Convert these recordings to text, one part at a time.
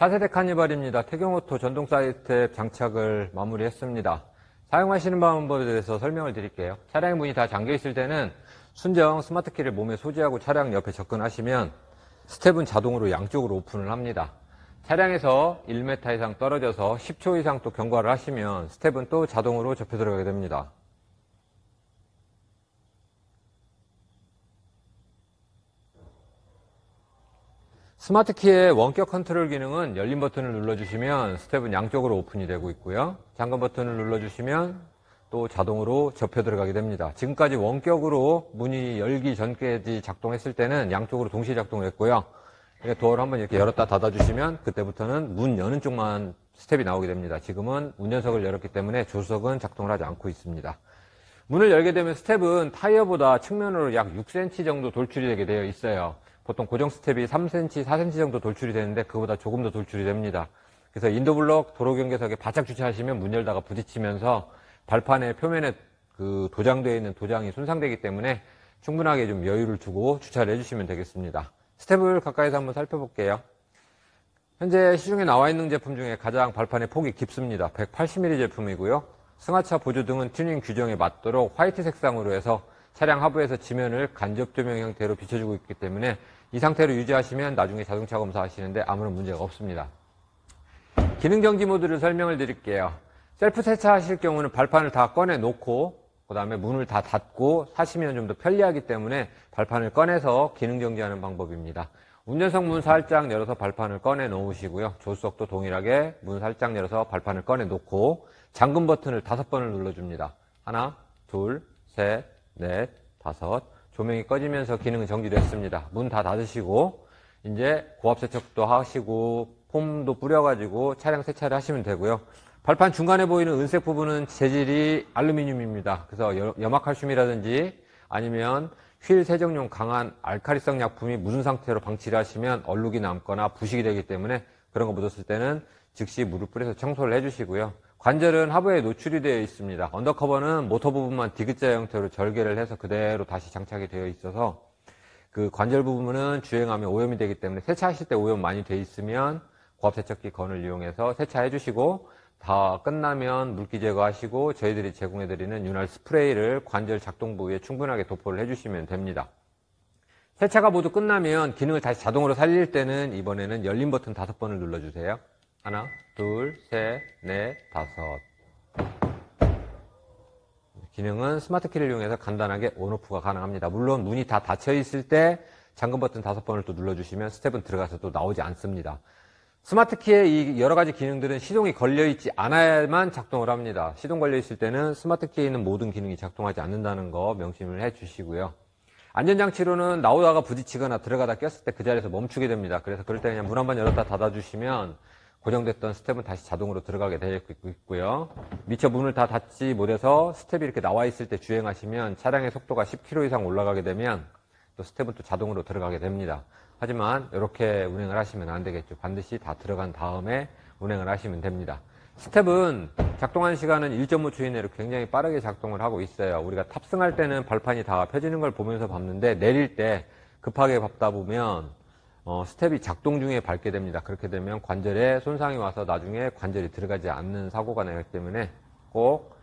4세대 카니발입니다. 태경오토 전동 사이드스텝 장착을 마무리했습니다. 사용하시는 방법에 대해서 설명을 드릴게요. 차량의 문이 다 잠겨 있을 때는 순정 스마트키를 몸에 소지하고 차량 옆에 접근하시면 스텝은 자동으로 양쪽으로 오픈을 합니다. 차량에서 1m 이상 떨어져서 10초 이상 또 경과를 하시면 스텝은 또 자동으로 접혀 들어가게 됩니다. 스마트키의 원격 컨트롤 기능은 열린 버튼을 눌러주시면 스텝은 양쪽으로 오픈이 되고 있고요. 잠금 버튼을 눌러주시면 또 자동으로 접혀 들어가게 됩니다. 지금까지 원격으로 문이 열기 전까지 작동했을 때는 양쪽으로 동시에 작동을 했고요. 도어를 한번 이렇게 열었다 닫아주시면 그때부터는 문 여는 쪽만 스텝이 나오게 됩니다. 지금은 운전석을 열었기 때문에 조수석은 작동을 하지 않고 있습니다. 문을 열게 되면 스텝은 타이어보다 측면으로 약 6cm 정도 돌출이 되게 되어 있어요. 보통 고정 스텝이 3cm, 4cm 정도 돌출이 되는데 그보다 조금 더 돌출이 됩니다. 그래서 인도블록 도로 경계석에 바짝 주차하시면 문 열다가 부딪히면서 발판의 표면에 그 도장되어 있는 도장이 손상되기 때문에 충분하게 좀 여유를 두고 주차를 해주시면 되겠습니다. 스텝을 가까이서 한번 살펴볼게요. 현재 시중에 나와 있는 제품 중에 가장 발판의 폭이 깊습니다. 180mm 제품이고요. 승하차 보조등은 튜닝 규정에 맞도록 화이트 색상으로 해서 차량 하부에서 지면을 간접 조명 형태로 비춰주고 있기 때문에 이 상태로 유지하시면 나중에 자동차 검사하시는데 아무런 문제가 없습니다. 기능 정지 모드를 설명을 드릴게요. 셀프 세차하실 경우는 발판을 다 꺼내 놓고 그 다음에 문을 다 닫고 하시면 좀 더 편리하기 때문에 발판을 꺼내서 기능 정지하는 방법입니다. 운전석 문 살짝 열어서 발판을 꺼내 놓으시고요. 조수석도 동일하게 문 살짝 열어서 발판을 꺼내 놓고 잠금 버튼을 5번을 눌러줍니다. 하나, 둘, 셋, 넷, 5. 조명이 꺼지면서 기능은 정지됐습니다. 문 다 닫으시고 이제 고압 세척도 하시고 폼도 뿌려가지고 차량 세차를 하시면 되고요. 발판 중간에 보이는 은색 부분은 재질이 알루미늄입니다. 그래서 염화칼슘이라든지 아니면 휠 세정용 강한 알카리성 약품이 묻은 상태로 방치를 하시면 얼룩이 남거나 부식이 되기 때문에 그런 거 묻었을 때는 즉시 물을 뿌려서 청소를 해주시고요. 관절은 하부에 노출이 되어 있습니다. 언더커버는 모터 부분만 디귿자 형태로 절개를 해서 그대로 다시 장착이 되어 있어서 그 관절 부분은 주행하면 오염이 되기 때문에 세차하실 때 오염 많이 되어 있으면 고압 세척기 건을 이용해서 세차해 주시고 다 끝나면 물기 제거하시고 저희들이 제공해드리는 윤활 스프레이를 관절 작동 부위에 충분하게 도포를 해주시면 됩니다. 세차가 모두 끝나면 기능을 다시 자동으로 살릴 때는 이번에는 열린 버튼 5번을 눌러주세요. 하나, 둘, 셋, 넷, 5. 기능은 스마트키를 이용해서 간단하게 온오프가 가능합니다. 물론 문이 다 닫혀 있을 때 잠금 버튼 5번을 또 눌러주시면 스텝은 들어가서 또 나오지 않습니다. 스마트키의 이 여러 가지 기능들은 시동이 걸려있지 않아야만 작동을 합니다. 시동 걸려있을 때는 스마트키에 있는 모든 기능이 작동하지 않는다는 거 명심을 해 주시고요. 안전장치로는 나오다가 부딪히거나 들어가다 꼈을 때 그 자리에서 멈추게 됩니다. 그래서 그럴 때 그냥 문 한번 열었다 닫아주시면 고정됐던 스텝은 다시 자동으로 들어가게 되어 있고요. 미처 문을 다 닫지 못해서 스텝이 이렇게 나와 있을 때 주행하시면 차량의 속도가 10km 이상 올라가게 되면 또 스텝은 또 자동으로 들어가게 됩니다. 하지만 이렇게 운행을 하시면 안 되겠죠. 반드시 다 들어간 다음에 운행을 하시면 됩니다. 스텝은 작동하는 시간은 1.5초 이내로 굉장히 빠르게 작동을 하고 있어요. 우리가 탑승할 때는 발판이 다 펴지는 걸 보면서 밟는데 내릴 때 급하게 밟다 보면 스텝이 작동 중에 밟게 됩니다. 그렇게 되면 관절에 손상이 와서 나중에 관절이 들어가지 않는 사고가 나기 때문에 꼭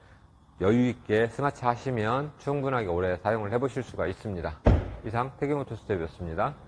여유 있게 승하차 하시면 충분하게 오래 사용을 해보실 수가 있습니다. 이상 태경오토 스텝이었습니다.